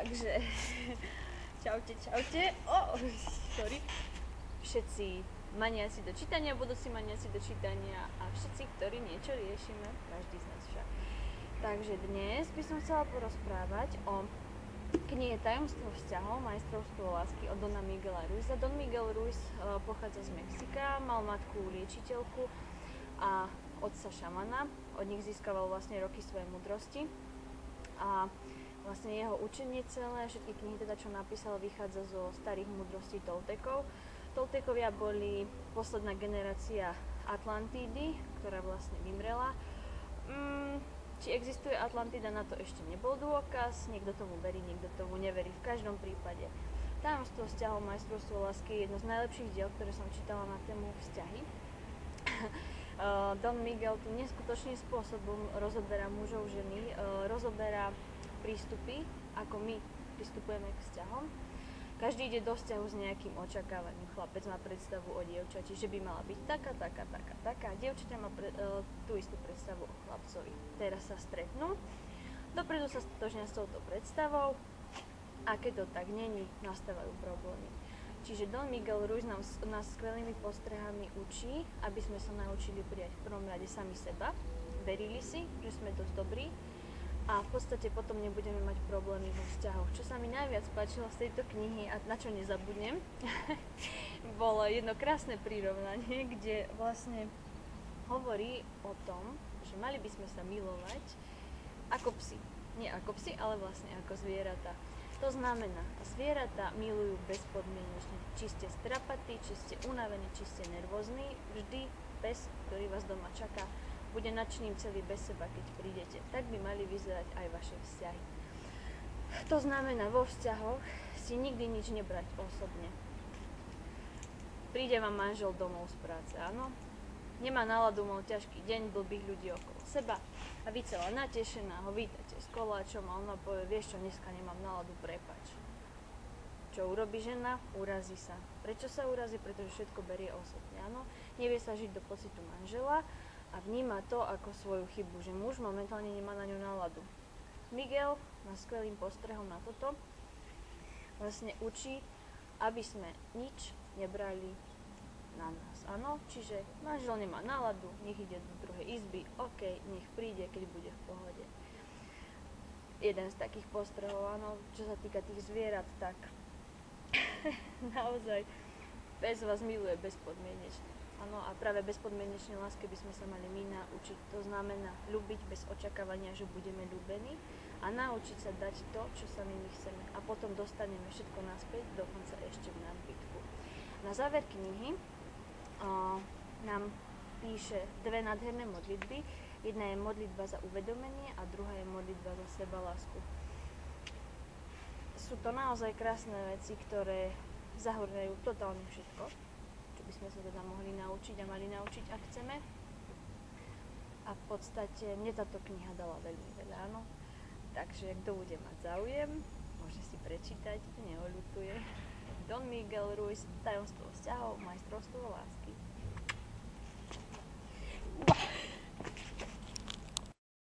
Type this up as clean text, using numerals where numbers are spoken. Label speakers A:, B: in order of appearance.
A: Takže, čaute, čaute. Sorry. Všetci maniaci do čítania, budúci maniaci do čítania a všetci, ktorí niečo riešime, každý z nás však. Takže dnes by som chcela porozprávať o knihe Tajomstvo vzťahov, majstrovstvo lásky od Dona Miguela Ruiza. Don Miguel Ruiz pochádza z Mexika, mal matku liečiteľku a otca šamana. Od nich získaval vlastne roky svojej múdrosti. A vlastne jeho učenie celé, všetky knihy teda, čo napísal, vychádza zo starých múdrostí Toltekov. Toltekovia boli posledná generácia Atlantídy, ktorá vlastne vymrela. Či existuje Atlantida, na to ešte nebol dôkaz, niekto tomu verí, niekto tomu neverí. V každom prípade Tajomstvo vzťahov, majstrovstvo lásky je jedno z najlepších diel, ktoré som čítala na tému vzťahy. Don Miguel tu neskutočným spôsobom rozoberá mužov, ženy, rozoberá prístupy, ako my pristupujeme k vzťahom. Každý ide do vzťahu s nejakým očakávaním. Chlapec má predstavu o dievčati, že by mala byť taká. Dievčaťa má tú istú predstavu o chlapcovi. Teraz sa stretnú, dopredu sa stotožnia s touto predstavou a keď to tak není, nastávajú problémy. Čiže Don Miguel Ruiz nás skvelými postrehami učí, aby sme sa naučili prijať v prvom rade sami seba, verili si, že sme dosť dobrí a v podstate potom nebudeme mať problémy vo vzťahoch. Čo sa mi najviac páčilo z tejto knihy a na čo nezabudnem, bolo jedno krásne prirovnanie, kde vlastne hovorí o tom, že mali by sme sa milovať ako psi. Nie ako psi, ale vlastne ako zvieratá. To znamená, zvieratá milujú bezpodmienečne. Či ste strapatí, či ste unavení, či ste nervózni, vždy pes, ktorý vás doma čaká, bude nadšený celý bez seba, keď prídete. Tak by mali vyzerať aj vaše vzťahy. To znamená, vo vzťahoch si nikdy nič nebrať osobne. Príde vám manžel domov z práce, áno? Nemá náladu, mal ťažký deň, blbých ľudí okolo seba a vy celá natešená ho vítate s koláčom a ona povie, vieš čo, dneska nemám náladu, prepáč. Čo urobí žena? Urazí sa. Prečo sa urazí? Pretože všetko berie osobne, áno? Nevie sa žiť do pocitu manžela a vníma to ako svoju chybu, že muž momentálne nemá na ňu náladu. Miguel má skvelým postrehom na toto vlastne učí, aby sme nič nebrali na nás, áno? Čiže manžel nemá náladu, nech ide do druhej izby, OK, nech príde, keď bude v pohode. Jeden z takých postrehov, áno, čo sa týka tých zvierat, tak naozaj pes vás miluje bezpodmienečne. Áno, a práve bezpodmienečnej láske by sme sa mali my naučiť. To znamená ľúbiť bez očakávania, že budeme ľúbení a naučiť sa dať to, čo sami my chceme. A potom dostaneme všetko naspäť, dokonca ešte v nadbytku. Na záver knihy nám píše dve nádherné modlitby. Jedna je modlitba za uvedomenie a druhá je modlitba za sebalásku. Sú to naozaj krásne veci, ktoré zahŕňajú totálne všetko, čo by sme sa teda mohli naučiť a mali naučiť, ak chceme. A v podstate mne táto kniha dala veľmi veľa, áno. Takže kto bude mať záujem, môže si prečítať, neoľutuje. Don Miguel Ruiz, Tajomstvo vzťahov, majstrovstvo lásky.